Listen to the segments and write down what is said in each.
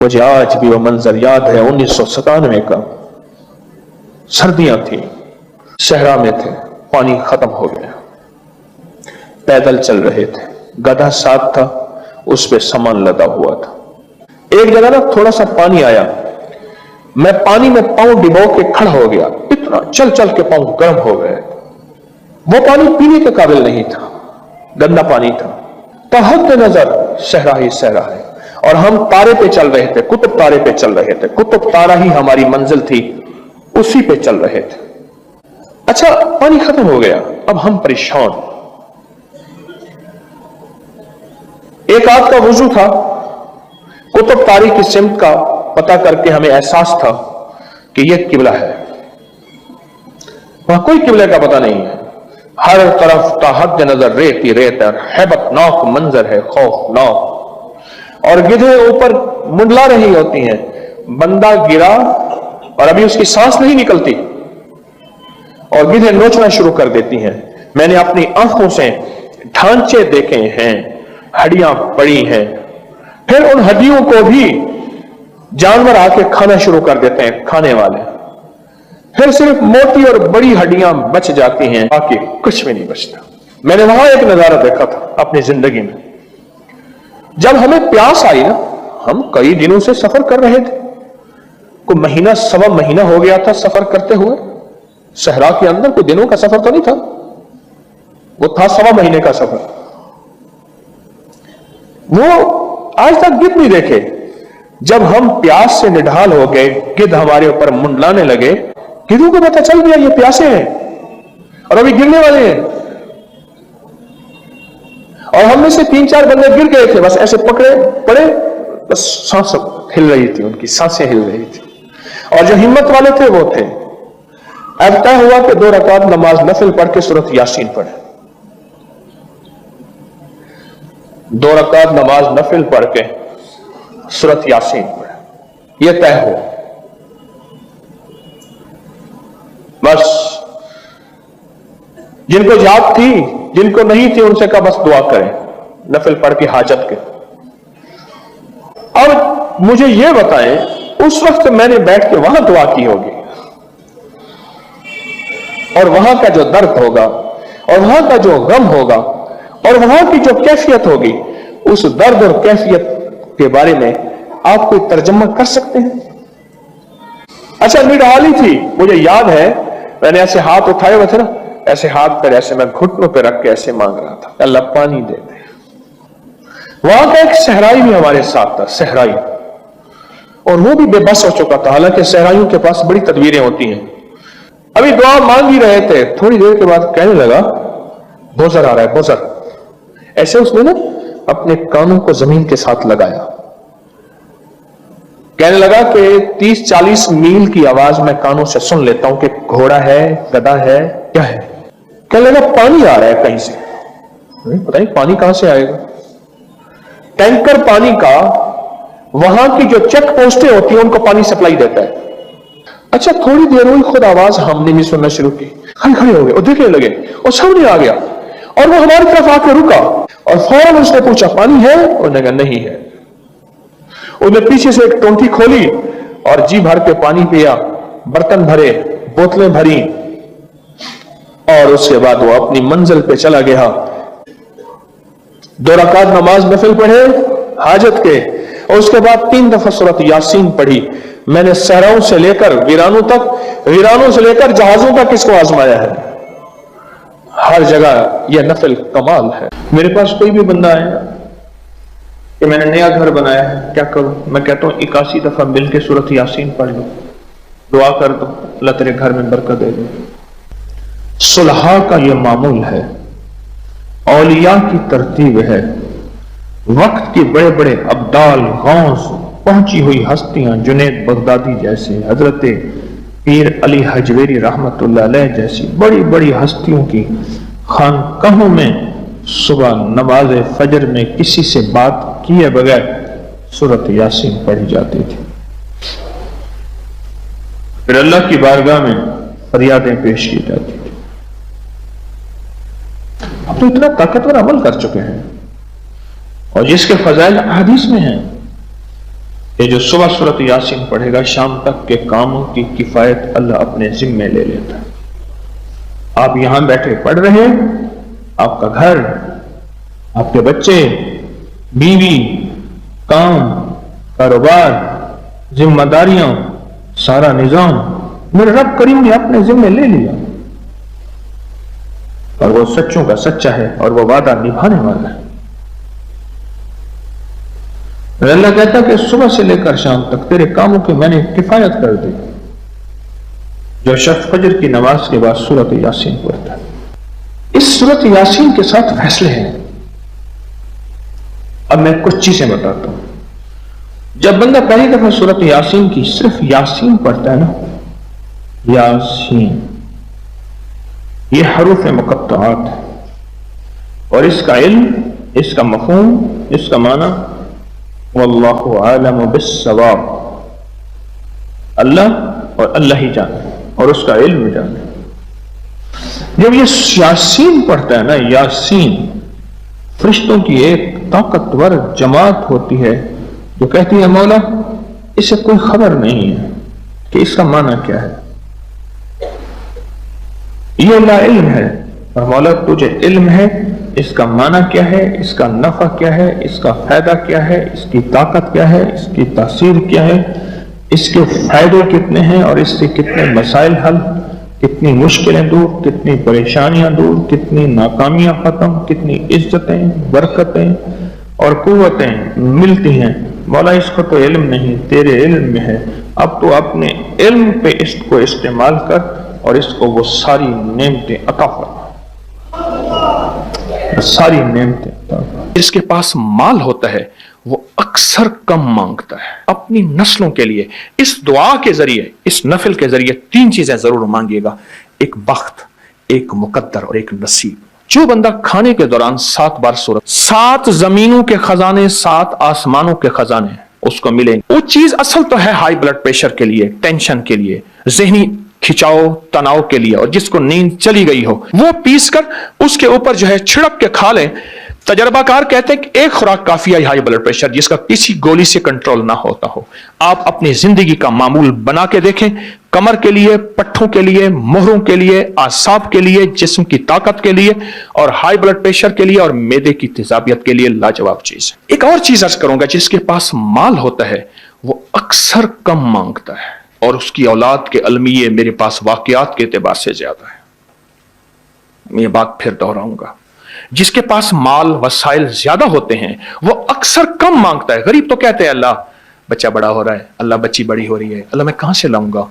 مجھے آج بھی وہ منظر یاد ہے 1997 کا، سردیاں تھیں، صحرا میں تھے، پانی ختم ہو گیا، پیدل چل رہے تھے، گدھا ساتھ تھا، اس پہ سامان لدا ہوا تھا۔ ایک جگہ نا تھوڑا سا پانی آیا، میں پانی میں پاؤں ڈبو کے کھڑا ہو گیا، اتنا چل چل کے پاؤں گرم ہو گئے۔ وہ پانی پینے کے قابل نہیں تھا، گندا پانی تھا۔ تحت نظر صحرا ہی صحرا ہے، اور ہم تارے پہ چل رہے تھے، قطب تارے پہ چل رہے تھے، قطب تارا ہی ہماری منزل تھی، اسی پہ چل رہے تھے۔ اچھا پانی ختم ہو گیا، اب ہم پریشان۔ ایک آدھ کا وضو تھا، قطب تاری کی سمت کا پتہ کر کے ہمیں احساس تھا کہ یہ قبلہ ہے۔ وہاں کوئی قبلے کا پتہ نہیں ہے، ہر طرف تحت نظر ریت ہی ریت ہے، ہیبت ناک منظر ہے، خوفناک، اور گدھے اوپر منڈلا رہی ہوتی ہیں۔ بندہ گرا اور ابھی اس کی سانس نہیں نکلتی اور گدھے نوچنا شروع کر دیتی ہیں۔ میں نے اپنی آنکھوں سے ڈھانچے دیکھے ہیں، ہڈیاں پڑی ہیں، پھر ان ہڈیوں کو بھی جانور آ کے کھانا شروع کر دیتے ہیں، کھانے والے۔ پھر صرف موٹی اور بڑی ہڈیاں بچ جاتی ہیں، باقی کچھ بھی نہیں بچتا۔ میں نے وہاں ایک نظارہ دیکھا تھا اپنی زندگی میں، جب ہمیں پیاس آئی نا، ہم کئی دنوں سے سفر کر رہے تھے، کوئی مہینہ سوا مہینہ ہو گیا تھا سفر کرتے ہوئے، صحرا کے اندر کوئی دنوں کا سفر تو نہیں تھا، وہ تھا سوا مہینے کا سفر۔ وہ آج تک گدھ نہیں دیکھے۔ جب ہم پیاس سے نڈھال ہو گئے، گدھ ہمارے اوپر منڈلانے لگے، گدھوں کو پتہ چل گیا یہ پیاسے ہیں اور ابھی گرنے والے ہیں، اور ہم میں سے 3-4 بندے گر گئے تھے، بس ایسے پکڑے پڑے، بس سانس ہل رہی تھی، ان کی سانسیں ہل رہی تھی، اور جو ہمت والے تھے وہ تھے۔ اب طے ہوا کہ 2 رکعت نماز نفل پڑھ کے سورۃ یاسین پڑھے۔ 2 رکعت نماز نفل پڑھ کے سورۃ یاسین پڑھے، یہ طے ہوا۔ بس جن کو یاد تھی، جن کو نہیں تھی، ان سے کہا بس دعا کریں نفل پڑھ کے حاجت کے۔ اب مجھے یہ بتائیں، اس وقت میں نے بیٹھ کے وہاں دعا کی ہوگی، اور وہاں کا جو درد ہوگا، اور وہاں کا جو غم ہوگا، اور وہاں کی جو کیفیت ہوگی، اس درد اور کیفیت کے بارے میں آپ کوئی ترجمہ کر سکتے ہیں؟ اچھا نڈھالی تھی، مجھے یاد ہے میں نے ایسے ہاتھ اٹھائے ہوئے تھے نا، ایسے ہاتھ پر ایسے میں گھٹنوں پہ رکھ کے ایسے مانگ رہا تھا، اللہ پانی دے دے۔ وہاں کا ایک صحرائی بھی ہمارے ساتھ تھا، صحرائی، اور وہ بھی بے بس ہو چکا تھا، حالانکہ صحرائیوں کے پاس بڑی تدبیریں ہوتی ہیں۔ ابھی دعا مانگ ہی رہے تھے، تھوڑی دیر کے بعد کہنے لگا بوزر آ رہا ہے، بوزر۔ ایسے اس نے نا اپنے کانوں کو زمین کے ساتھ لگایا، کہنے لگا کہ 30-40 میل کی آواز میں کانوں سے سن لیتا ہوں کہ گھوڑا ہے، گدھا ہے، کیا ہے۔ کہنے لگا پانی آ رہا ہے کہیں سے، پتہ نہیں پانی کہاں سے آئے گا۔ ٹینکر پانی کا وہاں کی جو چیک پوسٹیں ہوتی ہیں ان کو پانی سپلائی دیتا ہے۔ اچھا تھوڑی دیر ہوئی، خود آواز ہم نے بھی سننا شروع کی، کھڑے ہو گئے اور دیکھنے لگے، اور سامنے آ گیا، اور وہ ہماری طرف آ کے رکا، اور فوراً اس نے پوچھا پانی ہے، انہوں نے کہا نہیں ہے۔ اس نے پیچھے سے ایک ٹونٹی کھولی اور جی بھر کے پانی پیا، برتن بھرے، بوتلیں بھری، اور اس کے بعد وہ اپنی منزل پہ چلا گیا۔ 2 رکعت نماز نفل پڑھے حاجت کے، اور اس کے بعد 3 دفعہ سورۃ یاسین پڑھی۔ میں نے صحراؤں سے لے کر ویرانوں تک، ویرانوں سے لے کر جہازوں تک اس کو آزمایا ہے، ہر جگہ یہ نفل کمال ہے۔ میرے پاس کوئی بھی بندہ آئے کہ میں نے نیا گھر بنایا ہے، کیا کروں؟ میں کہتا ہوں 81 دفعہ مل کے سورۃ یاسین پڑھ لو، دعا کر دو، اللہ تیرے گھر میں برکت دے دے۔ صلحاء کا یہ معمول ہے، اولیاء کی ترتیب ہے، وقت کے بڑے بڑے ابدال، غوث، پہنچی ہوئی ہستیاں، جنید بغدادی جیسے، حضرت پیر علی حجویری رحمت اللہ علیہ جیسی بڑی بڑی ہستیوں کی خانقاہوں میں صبح نماز فجر میں کسی سے بات کیے بغیر سورۃ یاسین پڑھی جاتی تھی، پھر اللہ کی بارگاہ میں فریادیں پیش کی جاتی تھی۔ اب تو اتنا طاقتور عمل کر چکے ہیں، اور جس کے فضائل حدیث میں ہیں یہ جو صبح سورۃ یاسین پڑھے گا شام تک کے کاموں کی کفایت اللہ اپنے ذمے لے لیتا ہے۔ آپ یہاں بیٹھے پڑھ رہے ہیں، آپ کا گھر، آپ کے بچے، بیوی، کام، کاروبار، ذمہ داریاں، سارا نظام میرے رب کریم نے اپنے ذمے لے لیا، اور وہ سچوں کا سچا ہے اور وہ وعدہ نبھانے والا ہے۔ اللہ کہتا کہ صبح سے لے کر شام تک تیرے کاموں کی میں نے کفایت کر دی۔ جو شخص فجر کی نماز کے بعد سورۃ یاسین پڑھتا ہے، اس سورۃ یاسین کے ساتھ فیصلے ہیں۔ اب میں کچھ چیزیں بتاتا ہوں۔ جب بندہ پہلی دفعہ سورۃ یاسین کی صرف یاسین پڑھتا ہے نا، یاسین، یہ حروف مقطعات ہے، اور اس کا علم، اس کا مفہوم، اس کا معنی واللہ عالم بالصواب، اللہ اور اللہ ہی جانے، اور اس کا علم جانے۔ جب یہ یاسین پڑھتا ہے نا، یاسین، فرشتوں کی ایک طاقتور جماعت ہوتی ہے جو کہتی ہے مولا اسے کوئی خبر نہیں ہے کہ اس کا معنی کیا ہے، یہ لا علم ہے، اور مولا تجھے علم ہے اس کا معنی کیا ہے، اس کا نفع کیا ہے، اس کا فائدہ کیا ہے، اس کی طاقت کیا ہے، اس کی تاثیر کیا ہے، اس کے فائدے کتنے ہیں، اور اس سے کتنے مسائل حل، کتنی مشکلیں دور، کتنی پریشانیاں دور، کتنی ناکامیاں ختم، کتنی عزتیں، برکتیں اور قوتیں ملتی ہیں۔ مولا اس کو تو علم نہیں، تیرے علم میں ہے، اب تو اپنے علم پہ اس کو استعمال کر اور اس کو وہ ساری نعمتیں عطا فرما، ساری نعمتیں عطا فرما۔ جس کے پاس مال ہوتا ہے وہ اکثر کم مانگتا ہے اپنی نسلوں کے لیے۔ اس دعا کے ذریعے، اس نفل کے ذریعے تین چیزیں ضرور مانگیے گا، ایک بخت، ایک مقدر اور ایک نصیب۔ جو بندہ کھانے کے دوران 7 بار سورت، 7 زمینوں کے خزانے، 7 آسمانوں کے خزانے اس کو ملیں گے۔ وہ چیز اصل تو ہے ہائی بلڈ پریشر کے لیے، ٹینشن کے لیے، ذہنی کھچاؤ تناؤ کے لیے، اور جس کو نیند چلی گئی ہو وہ پیس کر اس کے اوپر جو ہے چھڑک کے کھا لیں۔ تجربہ کار کہتے ہیں کہ ایک خوراک کافی ہے ہائی بلڈ پریشر جس کا کسی گولی سے کنٹرول نہ ہوتا ہو۔ آپ اپنی زندگی کا معمول بنا کے دیکھیں، کمر کے لیے، پٹھوں کے لیے، مہروں کے لیے، اعصاب کے لیے، جسم کی طاقت کے لیے، اور ہائی بلڈ پریشر کے لیے اور معدے کی تیزابیت کے لیے لاجواب چیز ہے۔ ایک اور چیز عرض کروں گا، جس کے پاس مال ہوتا ہے وہ اکثر کم مانگتا ہے، اور اس کی اولاد کے المیے میرے پاس واقعات کے اعتبار سے زیادہ ہے۔ میں یہ بات پھر دہراؤں گا، جس کے پاس مال وسائل زیادہ ہوتے ہیں وہ اکثر کم مانگتا ہے۔ غریب تو کہتے ہیں اللہ بچہ بڑا ہو رہا ہے، اللہ بچی بڑی ہو رہی ہے، اللہ میں کہاں سے لاؤں گا؟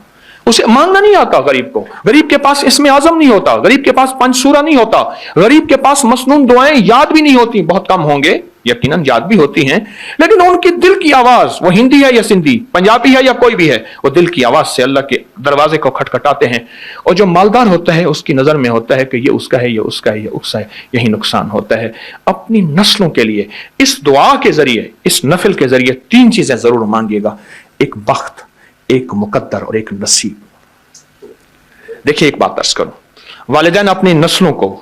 اسے مانگنا نہیں آتا غریب کو۔ غریب کے پاس اسم اعظم نہیں ہوتا، غریب کے پاس 5 سورہ نہیں ہوتا، غریب کے پاس مسنون دعائیں یاد بھی نہیں ہوتی۔ بہت کم ہوں گے، یقیناً یاد بھی ہوتی ہیں، لیکن ان کی دل کی آواز، وہ ہندی ہے یا سندھی، پنجابی ہے یا کوئی بھی ہے، وہ دل کی آواز سے اللہ کے دروازے کو کھٹکھٹاتے ہیں۔ اور جو مالدار ہوتا ہے اس کی نظر میں ہوتا ہے کہ یہ اس کا ہے، یہ اس کا ہے، یہ اس کا ہے، یہی نقصان ہوتا ہے۔ اپنی نسلوں کے لیے اس دعا کے ذریعے، اس نفل کے ذریعے 3 چیزیں ضرور مانگیے گا، ایک بخت، ایک مقدر اور ایک نصیب۔ دیکھیے ایک بات عرض کروں، والدین اپنی نسلوں کو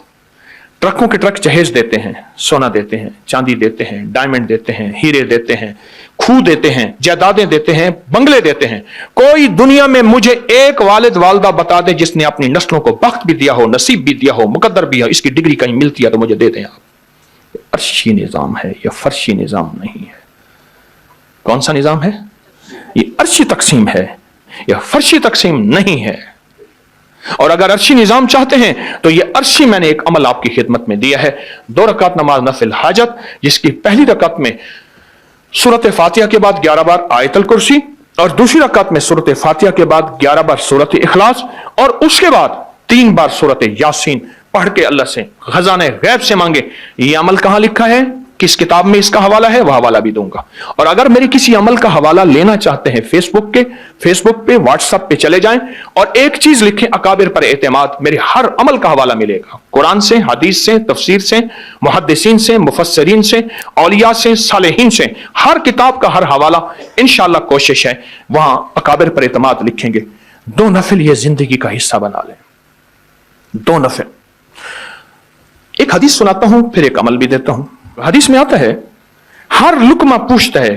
ٹرکوں کے ٹرک جہیز دیتے ہیں، سونا دیتے ہیں، چاندی دیتے ہیں، ڈائمنڈ دیتے ہیں، ہیرے دیتے ہیں، کھو دیتے ہیں، جائیدادیں دیتے ہیں، بنگلے دیتے ہیں۔ کوئی دنیا میں مجھے ایک والد والدہ بتا دے جس نے اپنی نسلوں کو بخت بھی دیا ہو، نصیب بھی دیا ہو، مقدر بھی ہو، اس کی ڈگری کہیں ملتی ہے تو مجھے دے دیں آپ۔ یہ عرشی نظام ہے، یہ فرشی نظام نہیں ہے۔ کون سا نظام ہے؟ یہ عرشی تقسیم ہے، یہ فرشی تقسیم نہیں ہے۔ اور اگر عرشی نظام چاہتے ہیں تو یہ عرشی میں نے ایک عمل آپ کی خدمت میں دیا ہے۔ 2 رکعت نماز نفل حاجت، جس کی پہلی رکعت میں سورۃ فاتحہ کے بعد 11 بار آیت الکرسی، اور دوسری رکعت میں سورۃ فاتحہ کے بعد 11 بار سورۃ اخلاص، اور اس کے بعد 3 بار سورۃ یاسین پڑھ کے اللہ سے خزانہ غیب سے مانگے۔ یہ عمل کہاں لکھا ہے، کس کتاب میں اس کا حوالہ ہے، وہ حوالہ بھی دوں گا۔ اور اگر میری کسی عمل کا حوالہ لینا چاہتے ہیں فیس بک پہ، واٹس ایپ پہ چلے جائیں اور ایک چیز لکھیں، اکابر پر اعتماد، میرے ہر عمل کا حوالہ ملے گا، قرآن سے، حدیث سے، تفسیر سے، محدثین سے، مفسرین سے، اولیاء سے، صالحین سے، ہر کتاب کا ہر حوالہ انشاءاللہ کوشش ہے وہاں اکابر پر اعتماد لکھیں گے۔ 2 نفل یہ زندگی کا حصہ بنا لیں، 2 نفل۔ ایک حدیث سناتا ہوں پھر ایک عمل بھی دیتا ہوں۔ حدیث میں آتا ہے، ہر لقمہ پوچھتا ہے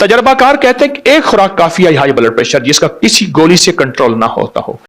تجربہ کار کہتے ہیں کہ ایک خوراک کافی ہے ہائی بلڈ پریشر جس کا کسی گولی سے کنٹرول نہ ہوتا ہو.